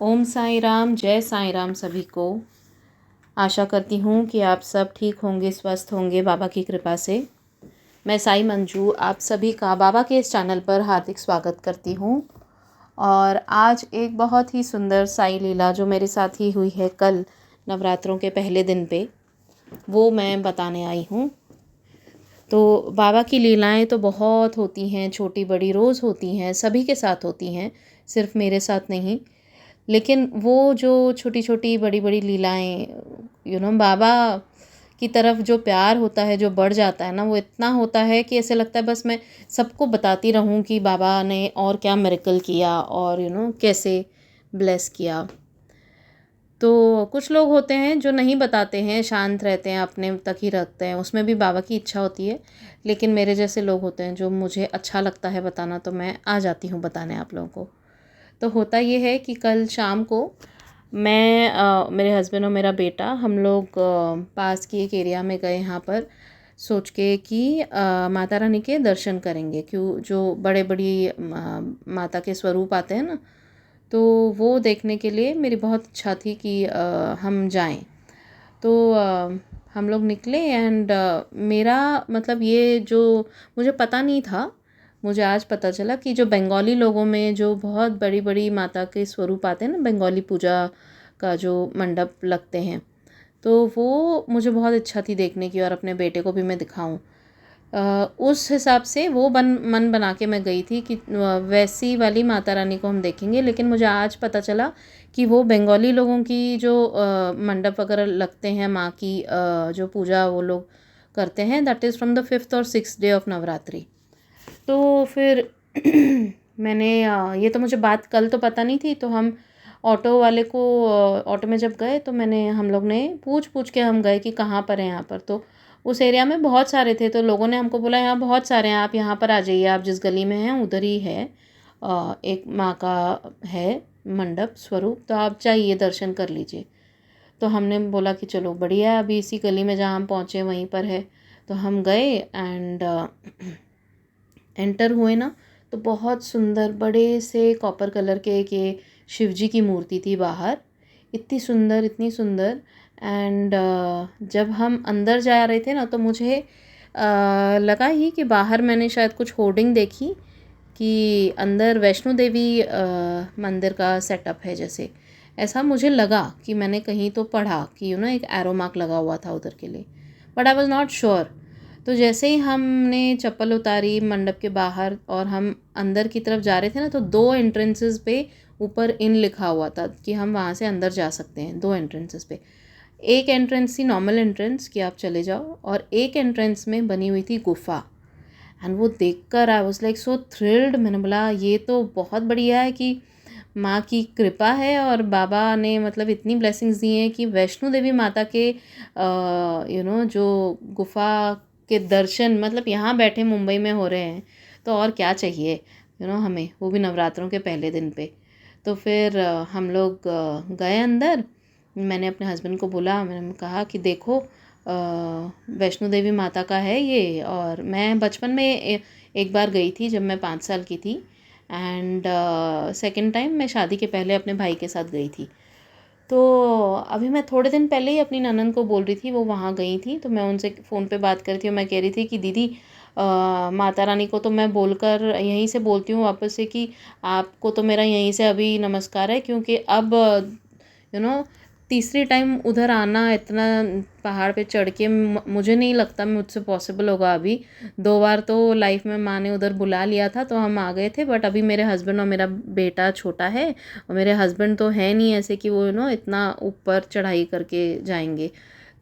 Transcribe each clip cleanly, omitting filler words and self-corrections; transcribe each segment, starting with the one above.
ओम साई राम, जय साई राम सभी को। आशा करती हूँ कि आप सब ठीक होंगे, स्वस्थ होंगे बाबा की कृपा से। मैं साई मंजू आप सभी का बाबा के इस चैनल पर हार्दिक स्वागत करती हूँ। और आज एक बहुत ही सुंदर साई लीला जो मेरे साथ ही हुई है कल नवरात्रों के पहले दिन पे, वो मैं बताने आई हूँ। तो बाबा की लीलाएं तो बहुत होती हैं, छोटी बड़ी रोज़ होती हैं, सभी के साथ होती हैं, सिर्फ मेरे साथ नहीं। लेकिन वो जो छोटी छोटी बड़ी बड़ी लीलाएं, बाबा की तरफ जो प्यार होता है, जो बढ़ जाता है ना, वो इतना होता है कि ऐसे लगता है बस मैं सबको बताती रहूं कि बाबा ने और क्या मिरेकल किया और कैसे ब्लेस किया। तो कुछ लोग होते हैं जो नहीं बताते हैं, शांत रहते हैं, अपने तक ही रखते हैं, उसमें भी बाबा की इच्छा होती है। लेकिन मेरे जैसे लोग होते हैं जो मुझे अच्छा लगता है बताना, तो मैं आ जाती हूँ बताने आप लोगों को। तो होता ये है कि कल शाम को मैं मेरे हस्बैंड और मेरा बेटा हम लोग पास की एक एरिया में गए, यहाँ पर सोच के कि माता रानी के दर्शन करेंगे। क्यों, जो बड़े बड़ी माता के स्वरूप आते हैं ना, तो वो देखने के लिए मेरी बहुत इच्छा थी कि हम जाएं। तो हम लोग निकले एंड मेरा मतलब ये जो मुझे पता नहीं था, मुझे आज पता चला कि जो बंगाली लोगों में जो बहुत बड़ी बड़ी माता के स्वरूप आते हैं ना, बंगाली पूजा का जो मंडप लगते हैं, तो वो मुझे बहुत इच्छा थी देखने की और अपने बेटे को भी मैं दिखाऊं। उस हिसाब से वो मन बना के मैं गई थी कि वैसी वाली माता रानी को हम देखेंगे। लेकिन मुझे आज पता चला कि वो बंगाली लोगों की जो मंडप वगैरह लगते हैं, माँ की जो पूजा वो लोग करते हैं, that is from the 5th और 6th डे ऑफ नवरात्रि। तो फिर मैंने ये तो मुझे बात कल तो पता नहीं थी, तो हम ऑटो वाले को ऑटो में जब गए तो हम लोग ने पूछ पूछ के हम गए कि कहाँ पर है यहाँ पर। तो उस एरिया में बहुत सारे थे, तो लोगों ने हमको बोला यहाँ बहुत सारे हैं, आप यहाँ पर आ जाइए, आप जिस गली में हैं उधर ही है एक माँ का है मंडप स्वरूप, तो आप जाइए दर्शन कर लीजिए। तो हमने बोला कि चलो बढ़िया है, अभी इसी गली में जहाँ हम पहुँचे वहीं पर है। तो हम गए एंड एंटर हुए ना, तो बहुत सुंदर बड़े से कॉपर कलर के एक ये शिव जी की मूर्ति थी बाहर, इतनी सुंदर इतनी सुंदर। एंड जब हम अंदर जा रहे थे ना, तो मुझे लगा ही कि बाहर मैंने शायद कुछ होर्डिंग देखी कि अंदर वैष्णो देवी मंदिर का सेटअप है, जैसे ऐसा मुझे लगा कि मैंने कहीं तो पढ़ा कि एक एरो मार्क लगा हुआ था उधर के लिए, but I was not sure. तो जैसे ही हमने चप्पल उतारी मंडप के बाहर और हम अंदर की तरफ जा रहे थे ना, तो 2 एंट्रेंसेस पे ऊपर इन लिखा हुआ था कि हम वहाँ से अंदर जा सकते हैं। 2 एंट्रेंसेस पे, एक एंट्रेंस थी नॉर्मल एंट्रेंस कि आप चले जाओ, और एक एंट्रेंस में बनी हुई थी गुफा। एंड वो देखकर I was like so thrilled. मैंने बोला ये तो बहुत बढ़िया है कि माँ की कृपा है और बाबा ने मतलब इतनी ब्लेसिंग्स दी हैं कि वैष्णो देवी माता के जो गुफा के दर्शन मतलब यहाँ बैठे मुंबई में हो रहे हैं, तो और क्या चाहिए हमें, वो भी नवरात्रों के पहले दिन पे। तो फिर हम लोग गए अंदर। मैंने अपने हस्बैंड को बोला, मैंने कहा कि देखो वैष्णो देवी माता का है ये, और मैं बचपन में एक बार गई थी जब मैं 5 साल की थी, एंड सेकंड टाइम मैं शादी के पहले अपने भाई के साथ गई थी। तो अभी मैं थोड़े दिन पहले ही अपनी ननद को बोल रही थी, वो वहाँ गई थी, तो मैं उनसे फ़ोन पे बात कर रही थी और मैं कह रही थी कि दीदी माता रानी को तो मैं बोलकर यहीं से बोलती हूँ वापस से कि आपको तो मेरा यहीं से अभी नमस्कार है, क्योंकि अब यू नो तीसरी टाइम उधर आना इतना पहाड़ पे चढ़ के मुझे नहीं लगता मुझसे पॉसिबल होगा अभी। 2 बार तो लाइफ में माँ ने उधर बुला लिया था तो हम आ गए थे, बट अभी मेरे हस्बैंड और मेरा बेटा छोटा है, और मेरे हस्बैंड तो है नहीं ऐसे कि वो इतना ऊपर चढ़ाई करके जाएंगे।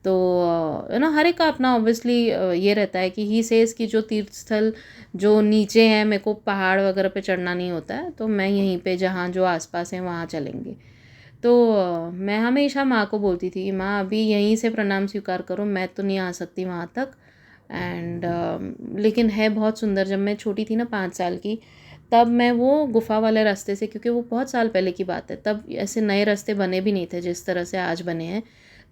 तो हर एक का अपना ऑब्वियसली ये रहता है कि ही सेज कि जो तीर्थ स्थल जो नीचे हैं, मेरे को पहाड़ वगैरह पे चढ़ना नहीं होता है, तो मैं यहीं पे जहाँ जो आसपास है वहाँ चलेंगे। तो मैं हमेशा माँ को बोलती थी कि माँ अभी यहीं से प्रणाम स्वीकार करो, मैं तो नहीं आ सकती वहाँ तक। एंड लेकिन है बहुत सुंदर। जब मैं छोटी थी ना 5 साल की, तब मैं वो गुफा वाले रास्ते से, क्योंकि वो बहुत साल पहले की बात है, तब ऐसे नए रास्ते बने भी नहीं थे जिस तरह से आज बने हैं।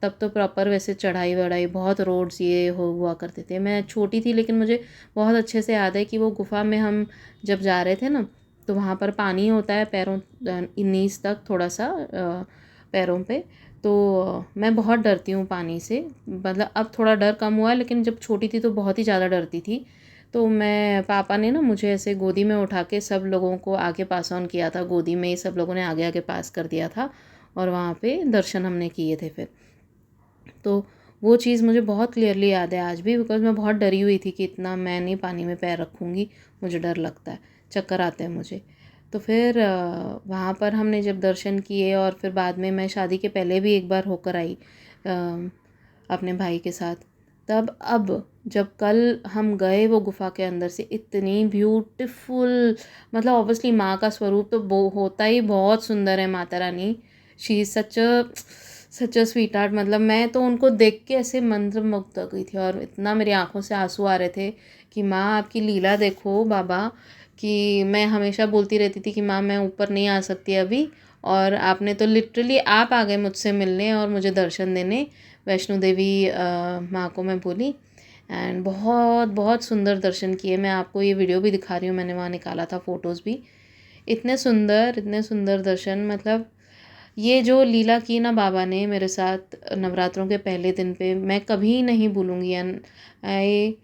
तब तो प्रॉपर वैसे चढ़ाई वढ़ाई बहुत रोड्स ये हुआ करते थे। मैं छोटी थी लेकिन मुझे बहुत अच्छे से याद है कि वो गुफा में हम जब जा रहे थे ना, तो वहाँ पर पानी होता है पैरों नीज तक, थोड़ा सा पैरों पे। तो मैं बहुत डरती हूँ पानी से, मतलब अब थोड़ा डर कम हुआ है, लेकिन जब छोटी थी तो बहुत ही ज़्यादा डरती थी। तो मैं पापा ने ना मुझे ऐसे गोदी में उठा के सब लोगों को आगे पास ऑन किया था, गोदी में ही सब लोगों ने आगे आगे पास कर दिया था, और वहाँ पे दर्शन हमने किए थे फिर। तो वो चीज़ मुझे बहुत क्लियरली याद है आज भी, बिकॉज़ मैं बहुत डरी हुई थी कि इतना मैं नहीं पानी में पैर रखूँगी, मुझे डर लगता है, चक्कर आते हैं मुझे। तो फिर वहाँ पर हमने जब दर्शन किए, और फिर बाद में मैं शादी के पहले भी एक बार होकर आई अपने भाई के साथ। तब अब जब कल हम गए वो गुफ़ा के अंदर से, इतनी ब्यूटीफुल, मतलब ऑब्वियसली माँ का स्वरूप तो वो होता ही बहुत सुंदर है, माता रानी। She is such a sweetheart. मतलब मैं तो उनको देख के ऐसे मंत्रमुग्ध हो गई थी, और इतना मेरी आंखों से आंसू आ रहे थे कि माँ आपकी लीला देखो बाबा। कि मैं हमेशा बोलती रहती थी कि माँ मैं ऊपर नहीं आ सकती अभी, और आपने तो लिटरली आप आ गए मुझसे मिलने और मुझे दर्शन देने। वैष्णो देवी माँ को मैं बोली, एंड बहुत बहुत सुंदर दर्शन किए। मैं आपको ये वीडियो भी दिखा रही हूँ, मैंने वहाँ निकाला था फ़ोटोज़ भी। इतने सुंदर दर्शन, मतलब ये जो लीला की ना बाबा ने मेरे साथ नवरात्रों के पहले दिन पे, मैं कभी नहीं भूलूंगी। And I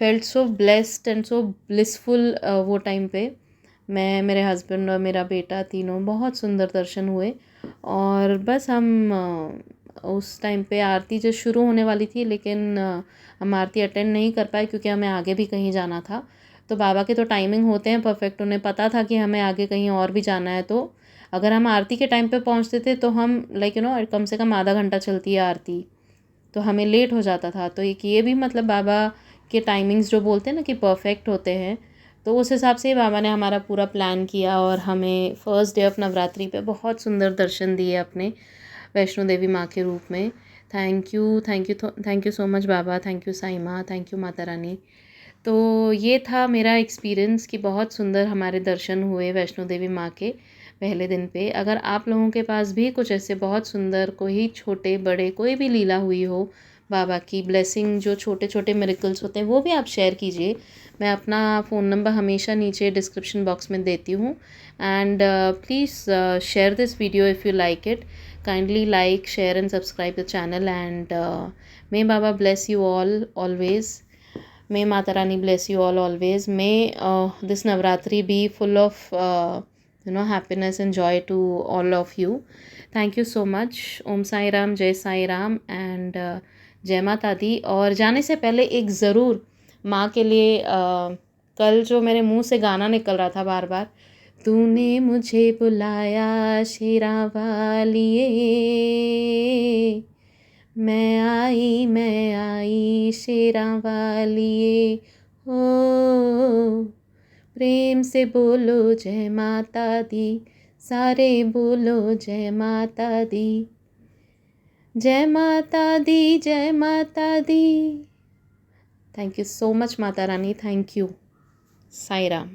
felt so blessed and so blissful वो टाइम पे। मैं, मेरे हस्बैंड और मेरा बेटा, तीनों बहुत सुंदर दर्शन हुए। और बस हम उस टाइम पे आरती जो शुरू होने वाली थी, लेकिन हम आरती अटेंड नहीं कर पाए क्योंकि हमें आगे भी कहीं जाना था। तो बाबा के तो टाइमिंग होते हैं परफेक्ट, उन्हें पता था कि हमें आगे कहीं और भी जाना है। तो अगर हम आरती के टाइम पे पहुंचते थे तो हम कम से कम आधा घंटा चलती है आरती, तो हमें लेट हो जाता था। तो एक ये भी, मतलब बाबा के टाइमिंग्स जो बोलते हैं ना कि परफेक्ट होते हैं, तो उस हिसाब से ही बाबा ने हमारा पूरा प्लान किया, और हमें फर्स्ट डे ऑफ नवरात्रि पे बहुत सुंदर दर्शन दिए अपने वैष्णो देवी माँ के रूप में। थैंक यू सो मच बाबा, थैंक यू साईं माँ, थैंक यू माता रानी। तो ये था मेरा एक्सपीरियंस कि बहुत सुंदर हमारे दर्शन हुए वैष्णो देवी माँ के पहले दिन पे। अगर आप लोगों के पास भी कुछ ऐसे बहुत सुंदर, कोई छोटे बड़े कोई भी लीला हुई हो, बाबा की ब्लेसिंग, जो छोटे छोटे मिरेकल्स होते हैं, वो भी आप शेयर कीजिए। मैं अपना फ़ोन नंबर हमेशा नीचे डिस्क्रिप्शन बॉक्स में देती हूँ। And please share this video if you like it. Kindly like, share and subscribe the channel, and may Baba bless you all always. May Mata Rani bless you all always. May this Navratri be full of happiness and joy to all of you. Thank you so much. Om Sai Ram, Jai Sai Ram, and जय माता दी। और जाने से पहले एक ज़रूर माँ के लिए कल जो मेरे मुंह से गाना निकल रहा था बार बार, तूने मुझे बुलाया शेरा वालिए, मैं आई शेरा वालिए, हो प्रेम से बोलो जय माता दी, सारे बोलो जय माता दी, जय माता दी, जय माता दी। Thank you so much Mata Rani, thank you. Sai Ram.